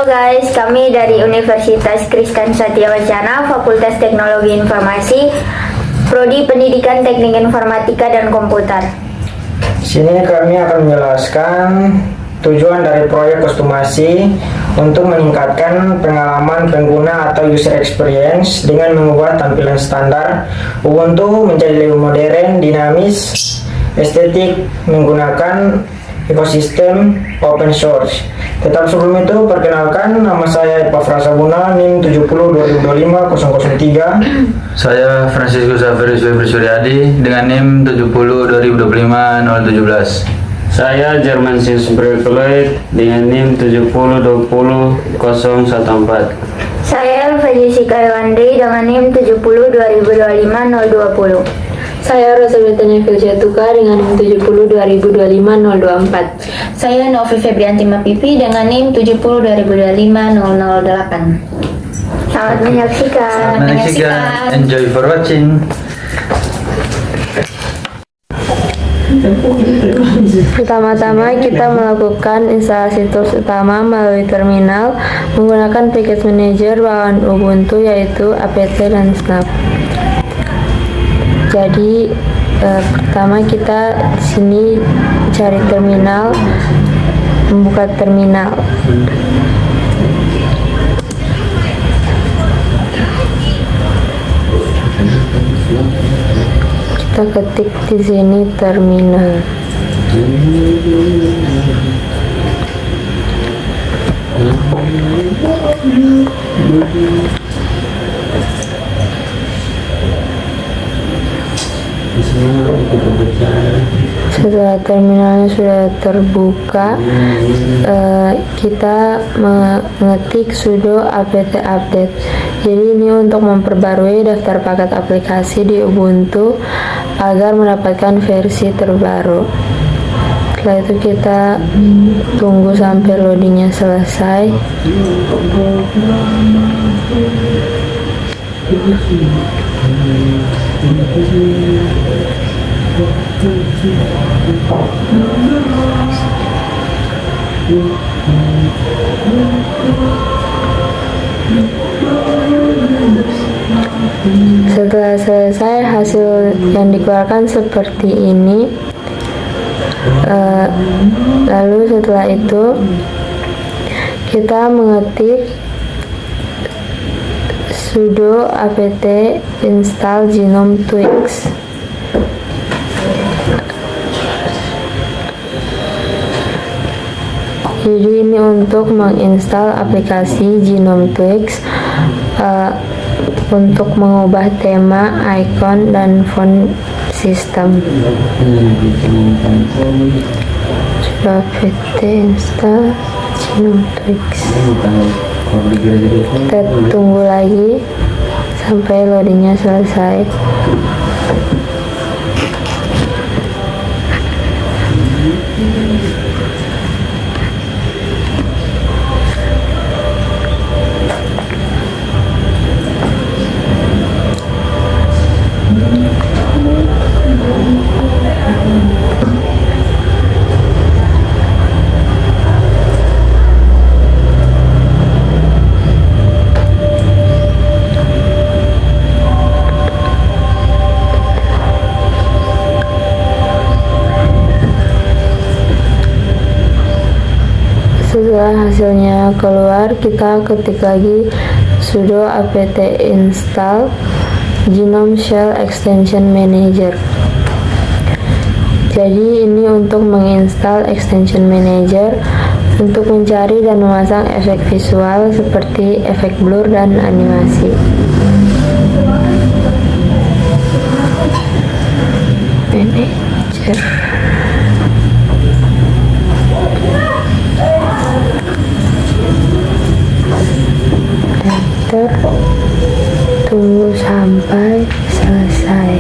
Halo guys, kami dari Universitas Kristen Satya Wacana, Fakultas Teknologi Informasi, Prodi Pendidikan Teknik Informatika dan Komputer. Sini kami akan menjelaskan tujuan dari proyek kostumasi untuk meningkatkan pengalaman pengguna atau user experience dengan mengubah tampilan standar Ubuntu menjadi lebih modern, dinamis, estetik, menggunakan ekosistem open source. Tetap sebelum itu, perkenalkan, nama saya Epafra Sabuna, NIM 70-2025-003. Saya Franciscus Xaverius Weber Suryadi dengan NIM 70-2025-017. Saya Germansius Berkeloid dengan NIM 70-20-014. Saya Elva Jessica Ewandri dengan NIM 70-2025-020. Saya Rosalita Filjatuka dengan NIM 70-2025-024. Saya Novi Febrianti Mapipi dengan NIM 70-2025-008. Selamat menyaksikan. Enjoy for watching. Pertama-tama kita melakukan instalasi tools utama melalui terminal menggunakan package manager bawaan Ubuntu yaitu apt dan snap. Jadi pertama kita di sini cari terminal, membuka terminal. Kita ketik di sini terminal. Setelah terminalnya sudah terbuka, kita mengetik sudo apt update. Jadi ini untuk memperbarui daftar paket aplikasi di Ubuntu agar mendapatkan versi terbaru. Setelah itu kita tunggu sampai loadingnya selesai. Setelah selesai, hasil yang dikeluarkan seperti ini. Lalu setelah itu kita mengetik sudo apt install GNOME Twix. Jadi ini untuk menginstal aplikasi GNOME Twix, untuk mengubah tema, icon, dan font sistem. Sudah apt install GNOME Twix. Kita tunggu lagi sampai loadingnya selesai. Setelah hasilnya keluar, kita ketik lagi sudo apt install GNOME Shell Extension Manager. Jadi ini untuk menginstal extension manager untuk mencari dan memasang efek visual seperti efek blur dan animasi. Manager. Enter, tunggu sampai selesai.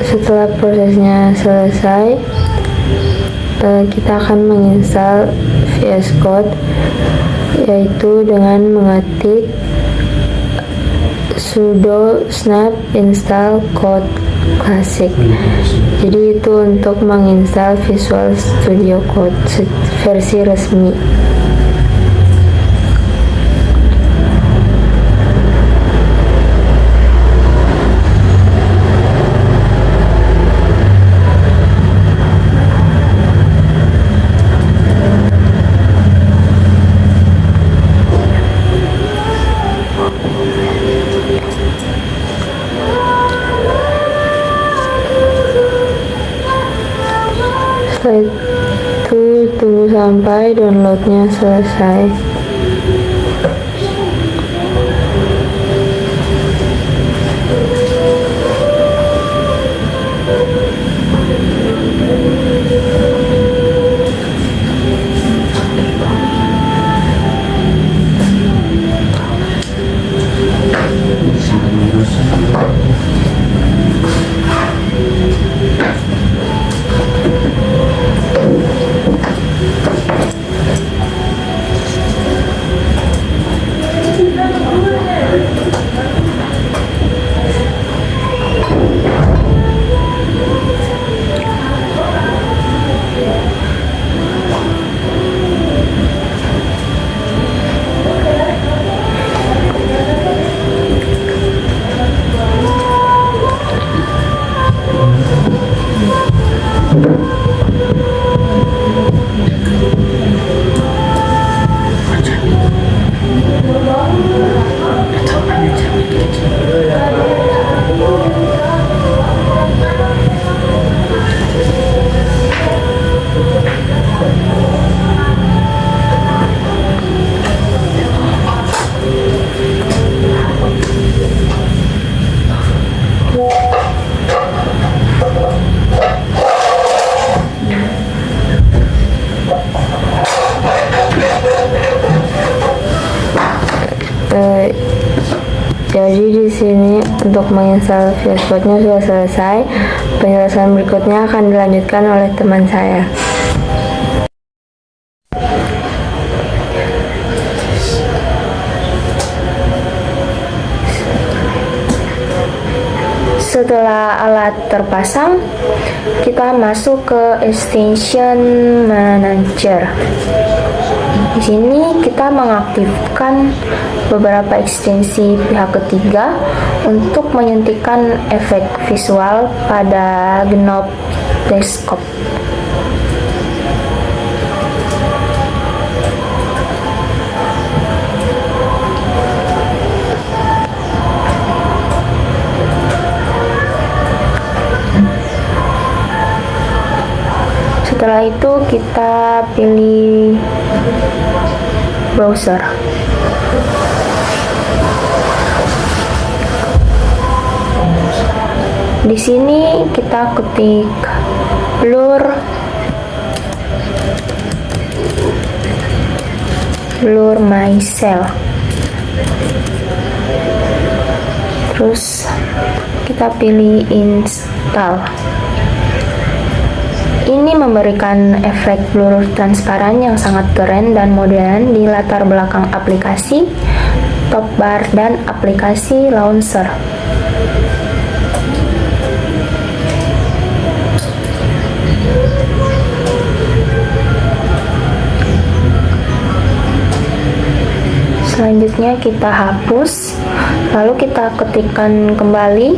Setelah prosesnya selesai, kita akan menginstal VS Code, yaitu dengan mengetik sudo snap install code classic. Jadi itu untuk menginstal Visual Studio Code versi resmi. Setelah itu tunggu sampai downloadnya selesai. Jadi di sini untuk menginstal VS Code-nya sudah selesai. Penjelasan berikutnya akan dilanjutkan oleh teman saya. Setelah alat terpasang, kita masuk ke Extension Manager. Di sini kita mengaktifkan beberapa ekstensi pihak ketiga untuk menyuntikkan efek visual pada GNOME Desktop. Setelah itu kita pilih browser. Di sini kita ketik Blur myself. Terus kita pilih install. Ini memberikan efek blur transparan yang sangat keren dan modern di latar belakang aplikasi, top bar, dan aplikasi launcher. Selanjutnya kita hapus, lalu kita ketikkan kembali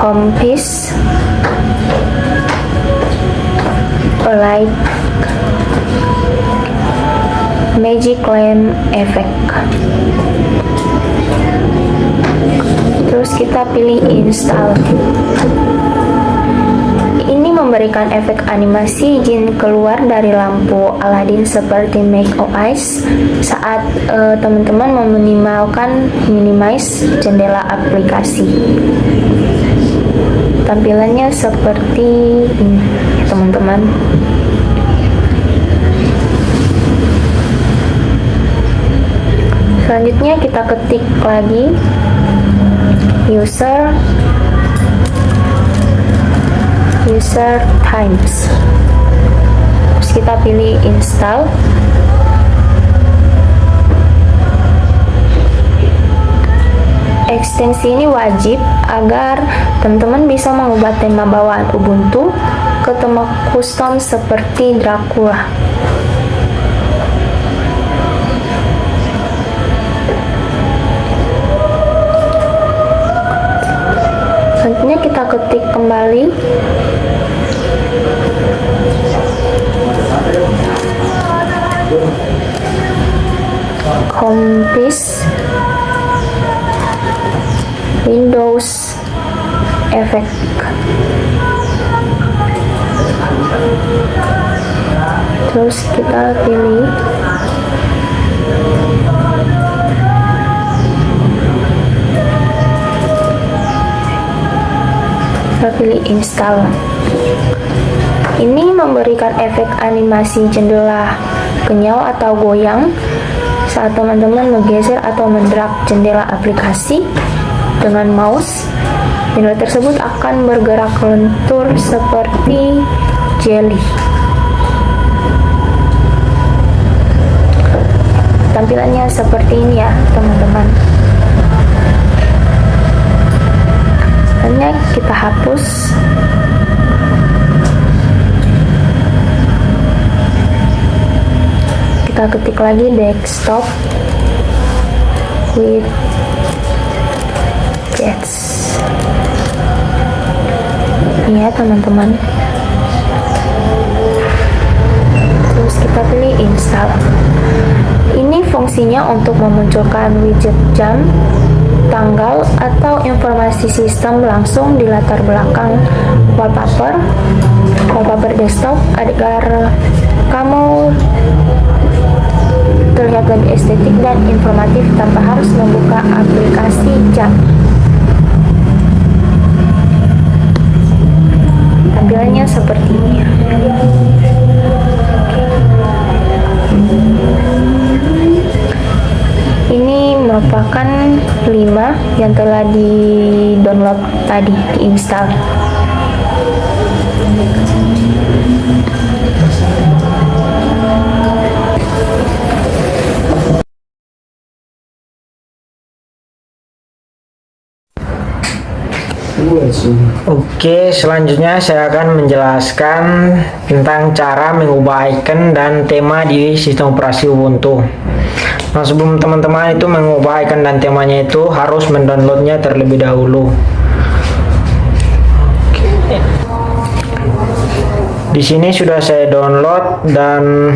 Compiz Light Magic Lamp Effect. Terus kita pilih install. Ini memberikan efek animasi jin keluar dari lampu Aladdin seperti macOS saat teman-teman meminimalkan minimize jendela aplikasi. Tampilannya seperti ini, teman-teman. Selanjutnya kita ketik lagi user times. Terus kita pilih install. ekstensi ini wajib agar teman-teman bisa mengubah tema bawaan Ubuntu ke tema custom seperti Dracula. Selanjutnya kita ketik kembali Compass Windows Effect. Terus kita pilih install. Ini memberikan efek animasi jendela kenyal atau goyang saat teman-teman menggeser atau mendrag jendela aplikasi dengan mouse. Jendela tersebut akan bergerak lentur seperti jelly. Tampilannya seperti ini ya teman-teman. Selanjutnya kita hapus. Kita ketik lagi desktop with gets. Ini ya teman-teman. Terus kita pilih install. Ini fungsinya untuk memunculkan widget jam, tanggal, atau informasi sistem langsung di latar belakang wallpaper desktop agar kamu terlihat lebih estetik dan informatif tanpa harus membuka aplikasi jam. Tampilannya seperti ini ya. Ini merupakan 5 yang telah di-download tadi, diinstal. Oke, selanjutnya saya akan menjelaskan tentang cara mengubah icon dan tema di sistem operasi Ubuntu. Nah, sebelum teman-teman itu mengubah icon dan temanya itu harus mendownloadnya terlebih dahulu. Di sini sudah saya download dan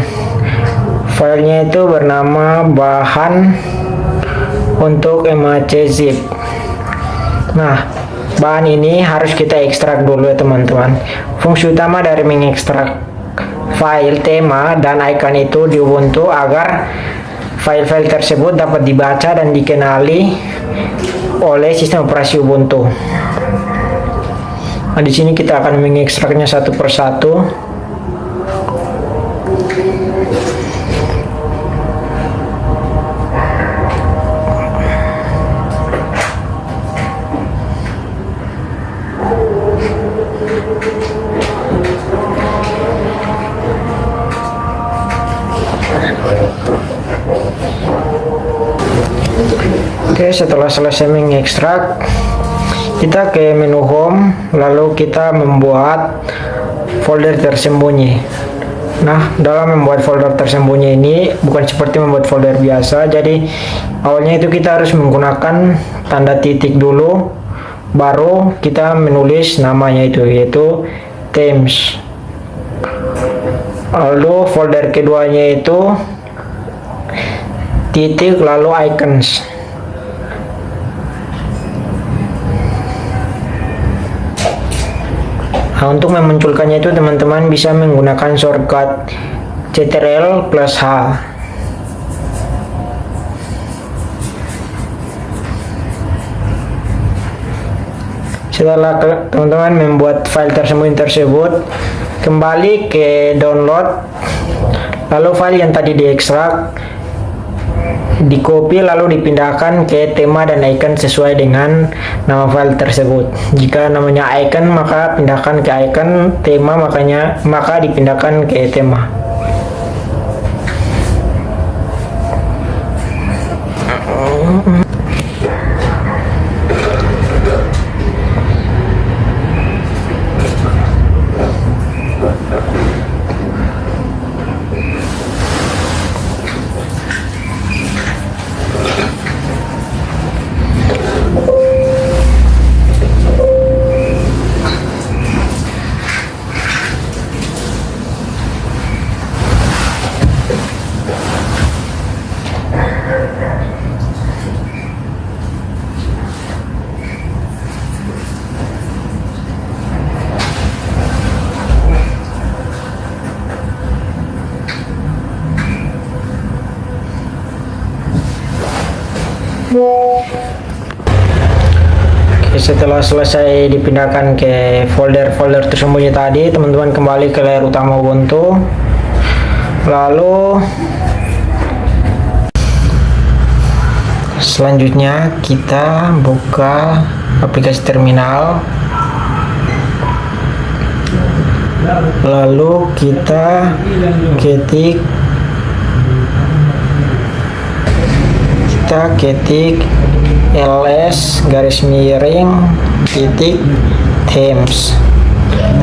filenya itu bernama bahan untuk MAC-zip. Nah, bahan ini harus kita ekstrak dulu ya teman-teman. Fungsi utama dari mengekstrak file tema dan icon itu di Ubuntu agar file-file tersebut dapat dibaca dan dikenali oleh sistem operasi Ubuntu. Nah, di sini kita akan mengekstraknya satu persatu. Oke, setelah selesai mengekstrak, kita ke menu home, lalu kita membuat folder tersembunyi. Nah, dalam membuat folder tersembunyi ini bukan seperti membuat folder biasa, jadi awalnya itu kita harus menggunakan tanda titik dulu, baru kita menulis namanya itu, yaitu themes. Lalu folder keduanya itu titik lalu icons. Nah, untuk memunculkannya itu teman-teman bisa menggunakan shortcut Ctrl plus H. Setelah teman-teman membuat file tersebut, kembali ke download, lalu file yang tadi diekstrak di copy lalu dipindahkan ke tema dan icon sesuai dengan nama file tersebut. Jika namanya icon maka pindahkan ke icon, tema maka dipindahkan ke tema. Setelah selesai dipindahkan ke folder-folder tersembunyi tadi, teman-teman kembali ke layar utama Ubuntu. Lalu selanjutnya kita buka aplikasi terminal. Lalu kita ketik ls_themes.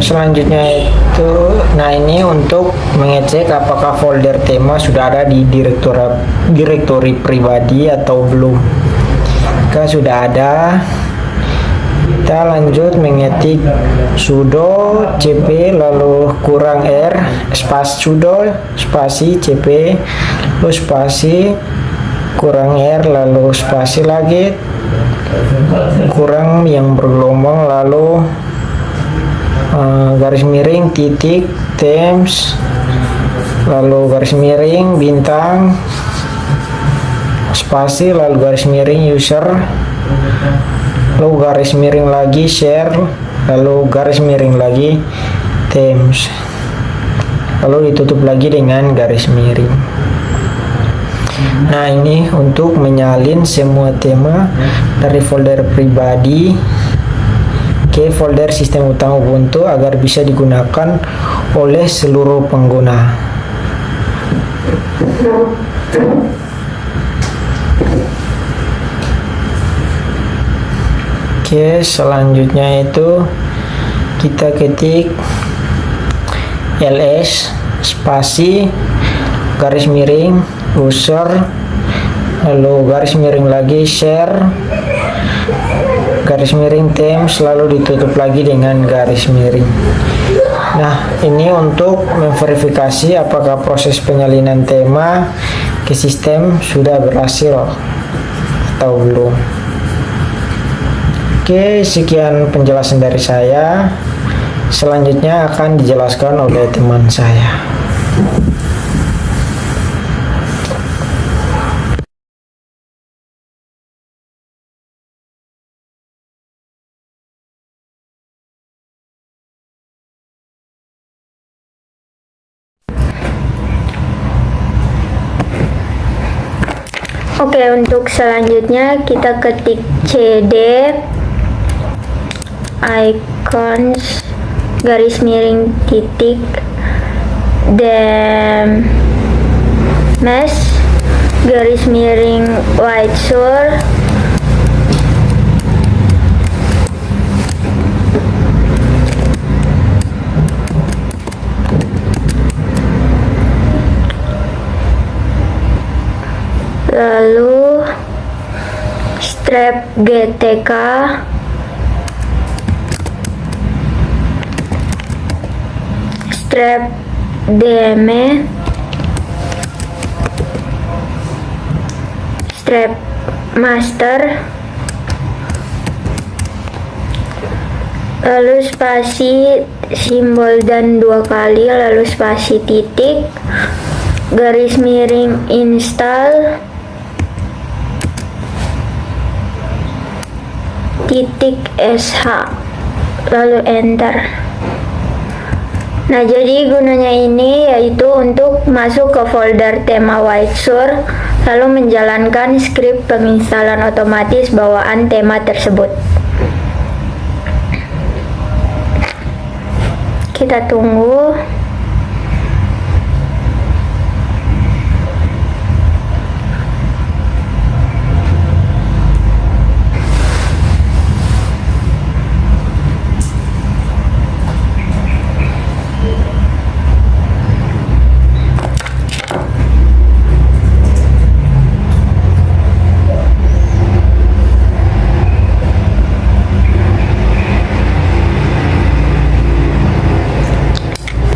Selanjutnya itu, nah ini untuk mengecek apakah folder tema sudah ada di direktori pribadi atau belum. Jika sudah ada, kita lanjut mengetik sudo cp lalu kurang r sudo spasi cp lalu spasi kurang r lalu spasi lagi kurang yang bergelombang lalu garis miring titik themes lalu garis miring bintang spasi lalu garis miring user lalu garis miring lagi share lalu garis miring lagi themes lalu ditutup lagi dengan garis miring. Nah, ini untuk menyalin semua tema dari folder pribadi ke folder sistem utama Ubuntu agar bisa digunakan oleh seluruh pengguna. Oke, selanjutnya itu kita ketik ls spasi garis miring user lalu garis miring lagi share garis miring themes lalu ditutup lagi dengan garis miring. Nah, ini untuk memverifikasi apakah proses penyalinan tema ke sistem sudah berhasil atau belum. Oke, sekian penjelasan dari saya. Selanjutnya akan dijelaskan oleh teman saya. Oke, untuk selanjutnya kita ketik cd icons garis miring titik themes garis miring whitesure lalu strap gtk strap dm strap master lalu spasi simbol dan 2 kali lalu spasi titik garis miring install titik sh lalu enter. Nah, jadi gunanya ini yaitu untuk masuk ke folder tema whitesure lalu menjalankan skrip penginstalan otomatis bawaan tema tersebut. Kita tunggu.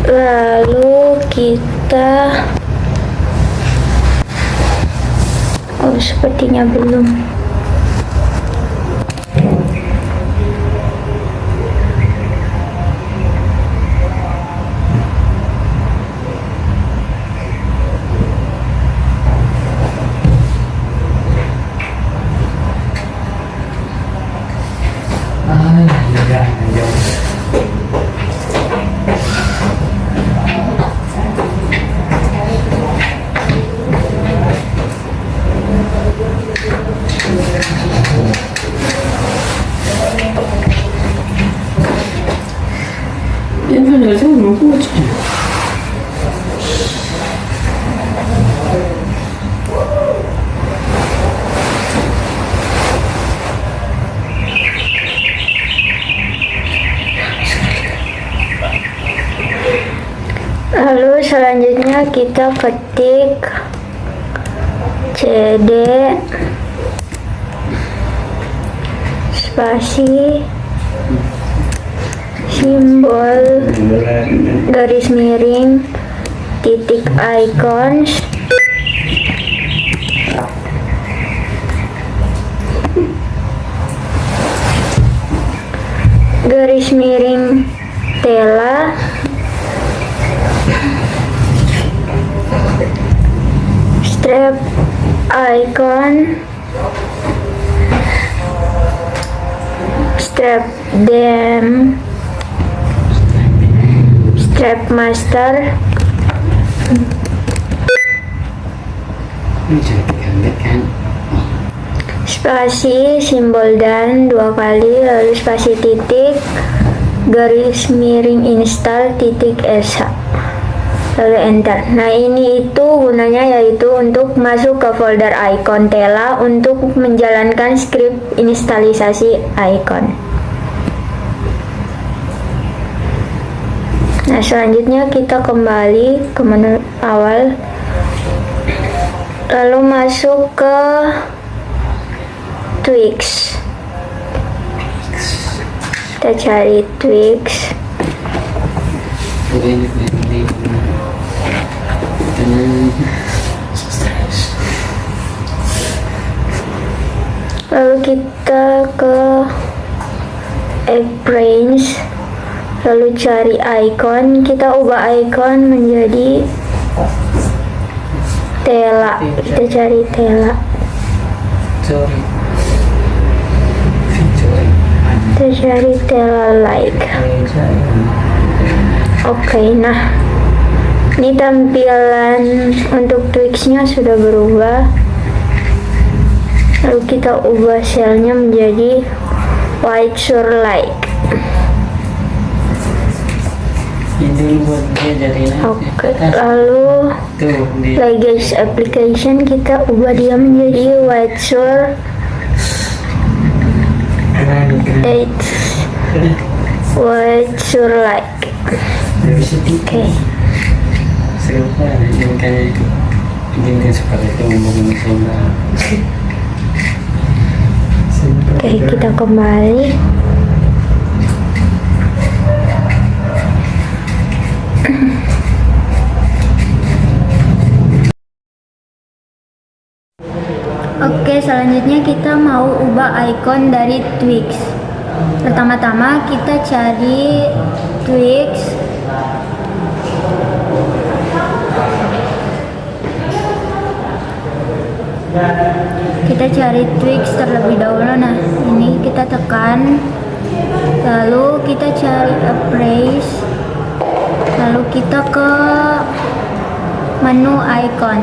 Lalu kita sepertinya belum. Lalu selanjutnya kita ketik CD spasi simbol garis miring titik icons garis miring tela strap icon strap dem strap master spasi simbol dan 2 kali lalu spasi titik garis miring install titik sh lalu enter. Nah ini itu gunanya yaitu untuk masuk ke folder icon Tela untuk menjalankan script instalisasi icon. Nah selanjutnya kita kembali ke menu awal lalu masuk ke Twix. Kita cari Twix. Lalu kita ke Appearance, lalu cari icon, kita ubah icon menjadi Tela. Kita cari Tela. Kita cari Tela like. Oke, nah ini tampilan untuk Twix-nya sudah berubah. Lalu kita ubah selnya menjadi white sur like. Oke, lalu Legacy application kita ubah dia menjadi white sur white sur like. Oke. Oke, kita kembali. Oke, selanjutnya kita mau ubah icon dari Twix. Pertama-tama kita cari Twix. Kita cari Twix terlebih dahulu. Nah, ini kita tekan. Lalu kita cari Appraise. Lalu kita ke menu icon.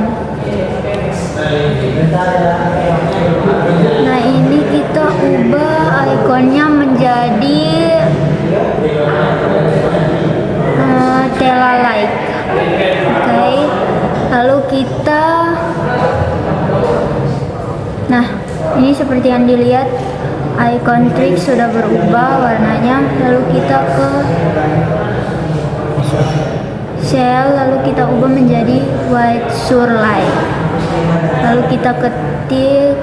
Nah, ini kita ubah ikonnya menjadi Tela like. Oke. Lalu kita nah, ini seperti yang dilihat icon Twix sudah berubah warnanya. Lalu kita ke shell, lalu kita ubah menjadi white sur like. Lalu kita ketik,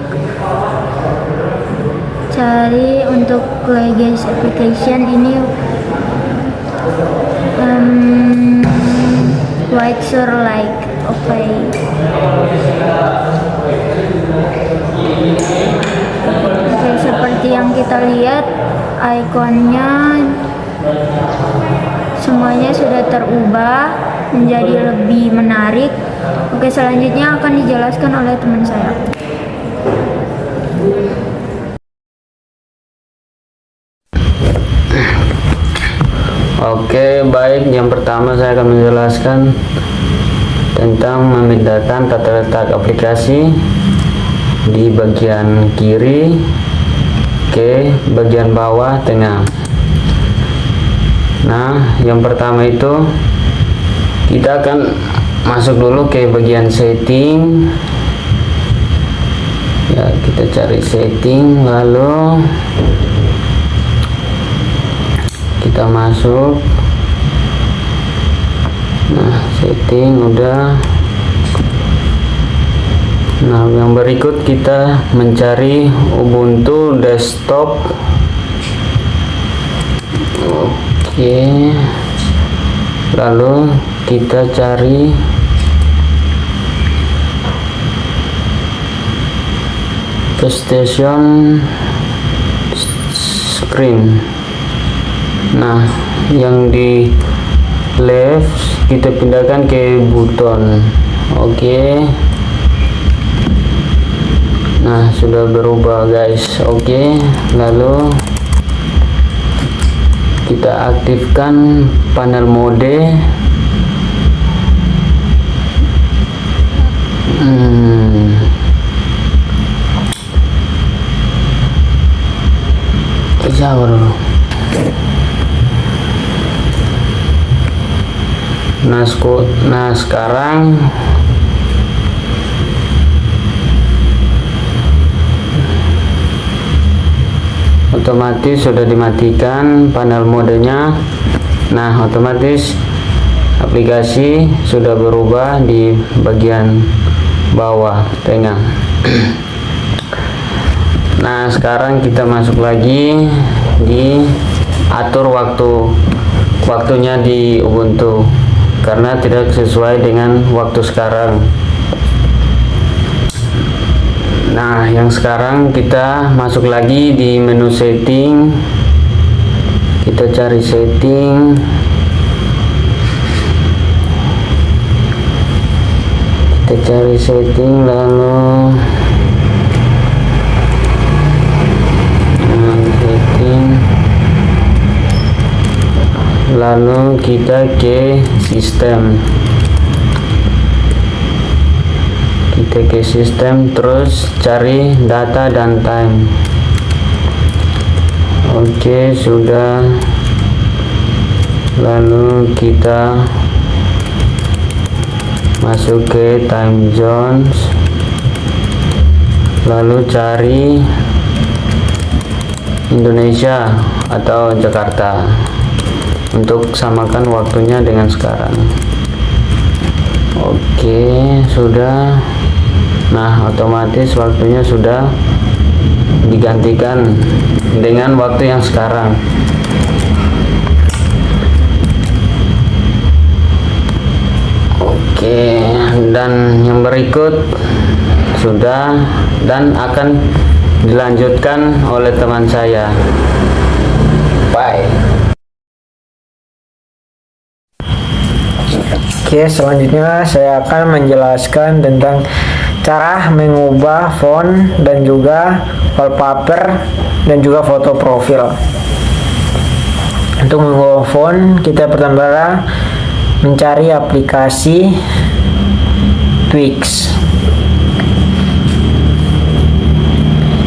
cari untuk Legacy application ini white sur like. Oke. Oke, seperti yang kita lihat ikonnya semuanya sudah terubah menjadi lebih menarik. Oke, selanjutnya akan dijelaskan oleh teman saya. Oke, baik. Yang pertama saya akan menjelaskan tentang memindahkan tata letak aplikasi di bagian kiri ke bagian bawah tengah. Nah, yang pertama itu kita akan masuk dulu ke bagian setting. Ya, kita cari setting, lalu kita masuk. Nah, setting udah. Nah, yang berikut kita mencari Ubuntu desktop. Oke, lalu kita cari PlayStation screen. Nah, yang di left kita pindahkan ke button. Oke. Nah, sudah berubah guys. Oke, lalu kita aktifkan panel mode. Nah, sekarang otomatis sudah dimatikan panel modenya. Nah, otomatis aplikasi sudah berubah di bagian bawah tengah. Nah, sekarang kita masuk lagi di atur waktunya di Ubuntu karena tidak sesuai dengan waktu sekarang. Nah, yang sekarang kita masuk lagi di menu setting. Kita cari setting. Kita cari setting lalu setting. Lalu kita ke sistem. Kita ke sistem, terus cari data dan time. Oke, sudah. Lalu kita masuk ke time zones, lalu cari Indonesia atau Jakarta untuk samakan waktunya dengan sekarang. Oke, sudah. Nah, otomatis waktunya sudah digantikan dengan waktu yang sekarang. Oke, dan yang berikut sudah dan akan dilanjutkan oleh teman saya. Bye. Oke, selanjutnya saya akan menjelaskan tentang cara mengubah font dan juga wallpaper dan juga foto profil. Untuk mengubah font, kita pertama mencari aplikasi Twix.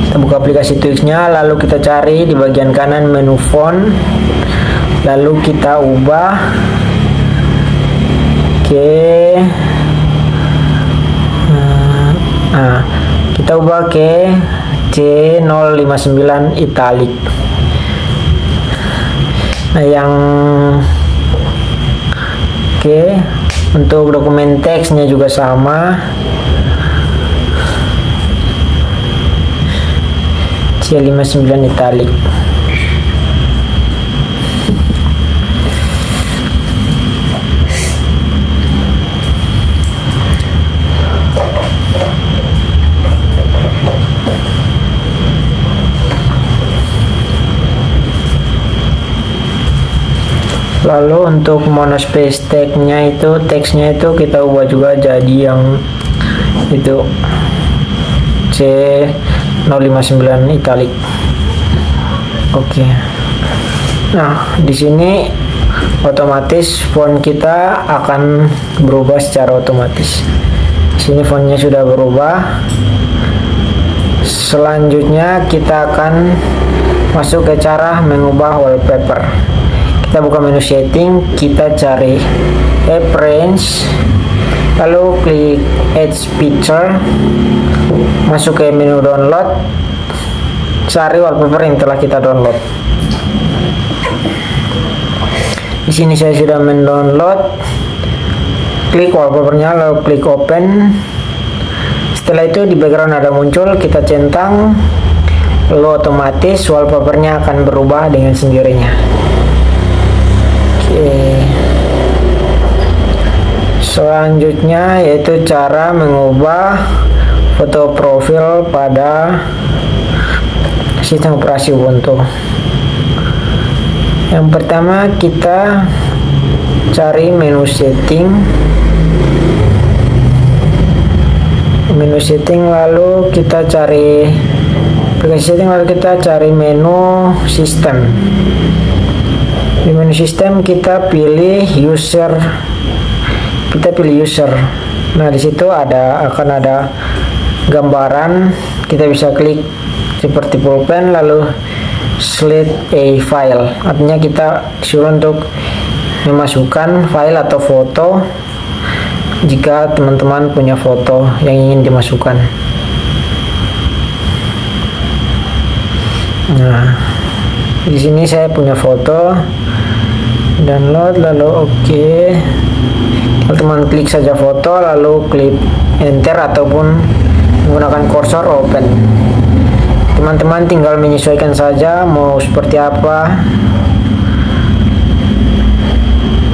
Kita buka aplikasi Twix-nya, lalu kita cari di bagian kanan menu font, lalu kita ubah kita ubah ke C059 italic. Nah, yang untuk dokumen teksnya juga sama, C59 italic. Lalu untuk monospace teksnya itu kita ubah juga jadi yang itu C059 italic. Oke. Nah, di sini otomatis font kita akan berubah secara otomatis. Di sini fontnya sudah berubah. Selanjutnya kita akan masuk ke cara mengubah wallpaper. Kita buka menu setting, kita cari appearance, lalu klik add picture, masuk ke menu download, cari wallpaper yang telah kita download. Di sini saya sudah mendownload, klik wallpapernya lalu klik open. Setelah itu di background ada muncul, kita centang, lalu otomatis wallpapernya akan berubah dengan sendirinya. Selanjutnya yaitu cara mengubah foto profil pada sistem operasi Ubuntu. Yang pertama kita cari menu setting, lalu kita cari aplikasi setting, lalu kita cari menu sistem. Di menu sistem kita pilih user. Nah, di situ akan ada gambaran. Kita bisa klik seperti pulpen lalu select a file. Artinya kita disuruh untuk memasukkan file atau foto jika teman-teman punya foto yang ingin dimasukkan. Nah, di sini saya punya foto, download lalu oke. Teman-teman klik saja foto lalu klik enter ataupun menggunakan kursor open. Teman-teman tinggal menyesuaikan saja mau seperti apa.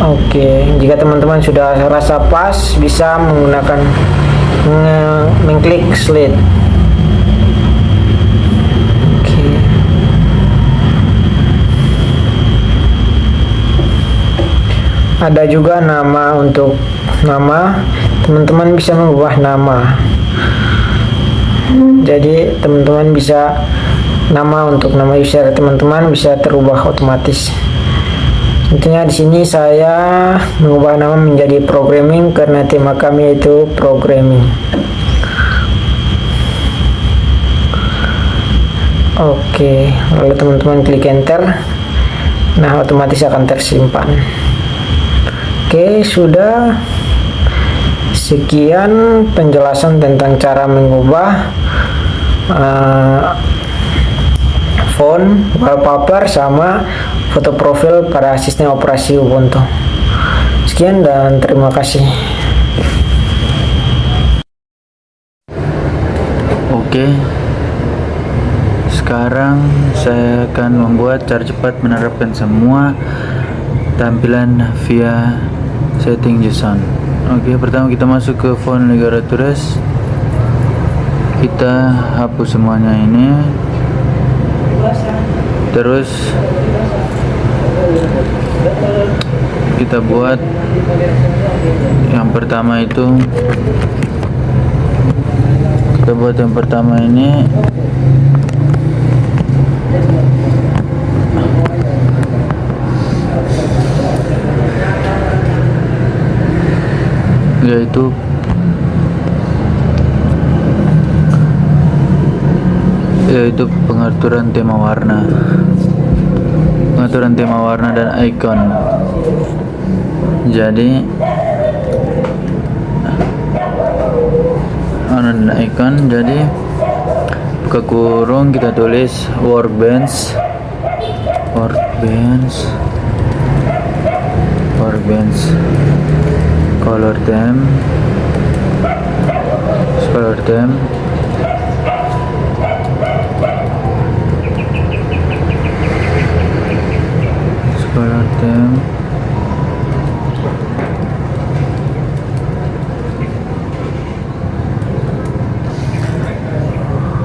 Oke, jika teman-teman sudah rasa pas bisa menggunakan mengklik slide. Ada juga nama. Untuk nama, teman-teman bisa mengubah nama. Jadi teman-teman bisa untuk nama user teman-teman bisa terubah otomatis. Tentunya di sini saya mengubah nama menjadi programming karena tema kami yaitu programming. Oke, lalu teman-teman klik enter. Nah, otomatis akan tersimpan. Oke, sudah. Sekian penjelasan tentang cara mengubah font, wallpaper, sama foto profil pada sistem operasi Ubuntu. Sekian dan terima kasih. Oke, sekarang saya akan membuat cara cepat menerapkan semua tampilan via setting JSON. Oke, pertama kita masuk ke font negara tulis, kita hapus semuanya ini, terus kita buat yang pertama itu, ini yaitu pengaturan tema warna dan icon. Jadi jadi buka kurung, kita tulis workbench color theme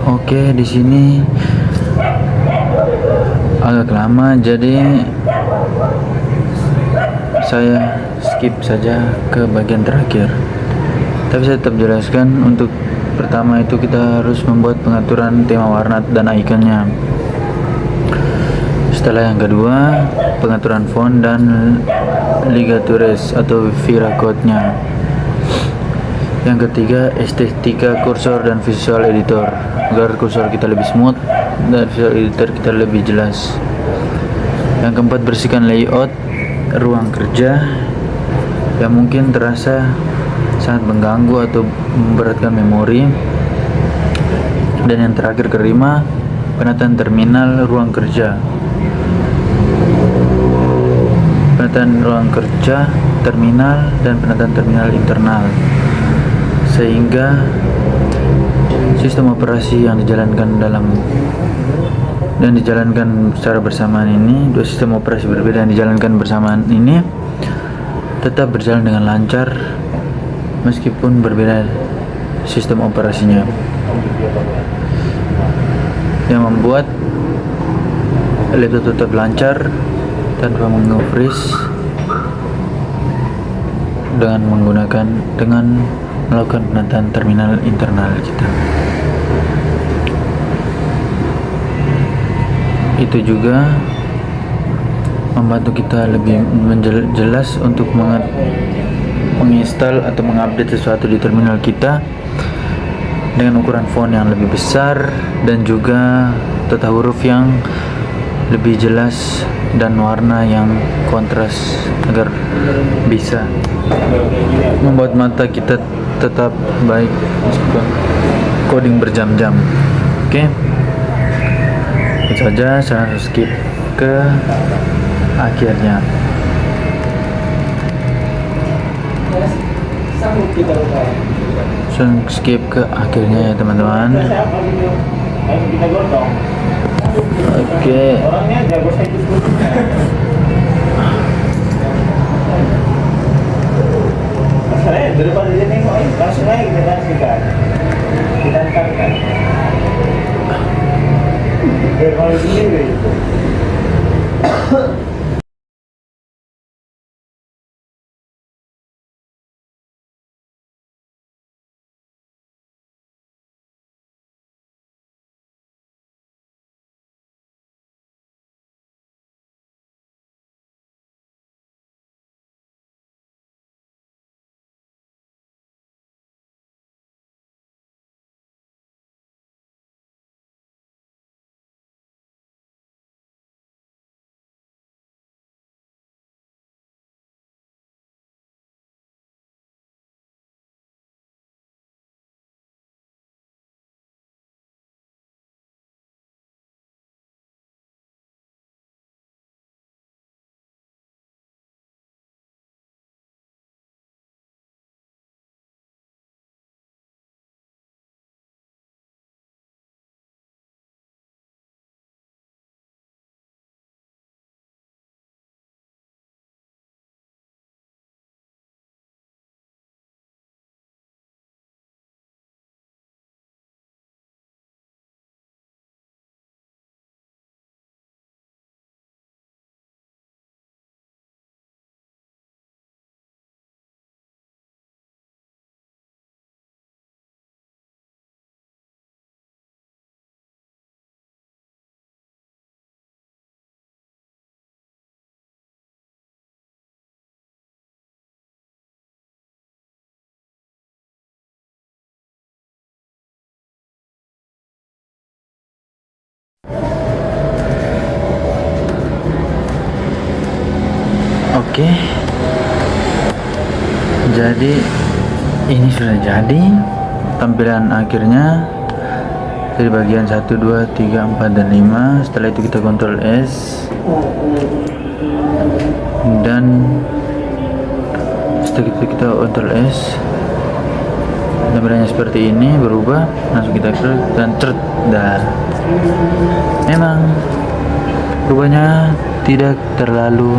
Oke, di sini agak lama, jadi saya skip saja ke bagian terakhir. Tapi saya tetap jelaskan. Untuk pertama itu kita harus membuat pengaturan tema warna dan ikonnya. Setelah yang kedua, pengaturan font dan ligatures atau Viracode-nya. Yang ketiga, estetika kursor dan visual editor, agar kursor kita lebih smooth dan visual editor kita lebih jelas. Yang keempat, bersihkan layout ruang kerja yang mungkin terasa sangat mengganggu atau memberatkan memori. Dan yang terakhir kelima, penataan terminal ruang kerja. Penataan ruang kerja, terminal, dan penataan terminal internal, sehingga sistem operasi yang dijalankan secara bersamaan ini, dua sistem operasi berbeda yang dijalankan bersamaan ini tetap berjalan dengan lancar meskipun berbeda sistem operasinya, yang membuat laptop tetap lancar tanpa nge-freeze dengan melakukan penataan terminal internal kita. Itu juga membantu kita lebih jelas untuk menginstal atau mengupdate sesuatu di terminal kita dengan ukuran font yang lebih besar dan juga tata huruf yang lebih jelas dan warna yang kontras agar bisa membuat mata kita tetap baik meskipun coding berjam-jam. Oke, itu saja. Saya harus skip ke akhirnya. Skip ke akhirnya ya teman-teman. Oke. Daripada dia nengok langsung aja kita kasihkan, kita angkatkan. Kalau sendiri itu. Oke, jadi ini sudah jadi tampilan akhirnya dari bagian 1, 2, 3, 4, dan 5. Setelah itu kita Ctrl S, dan setelah itu kita Ctrl S, tampilannya seperti ini berubah. Langsung kita klik dan cert. Dah, memang perubahannya tidak terlalu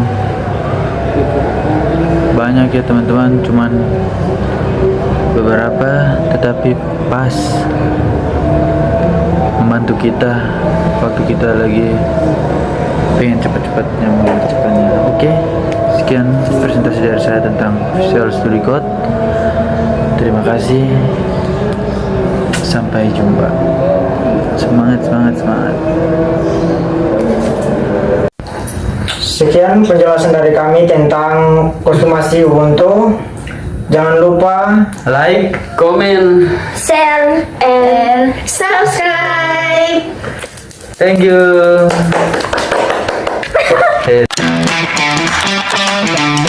banyak ya teman-teman, cuman beberapa, tetapi pas membantu kita waktu kita lagi pengen cepat-cepatnya mengerjakannya. Oke, sekian presentasi dari saya tentang Visual Studio Code. Terima kasih, sampai jumpa. Semangat. Sekian penjelasan dari kami tentang kostumasi Ubuntu. Jangan lupa Like, comment. Share and subscribe. Thank you. Bye.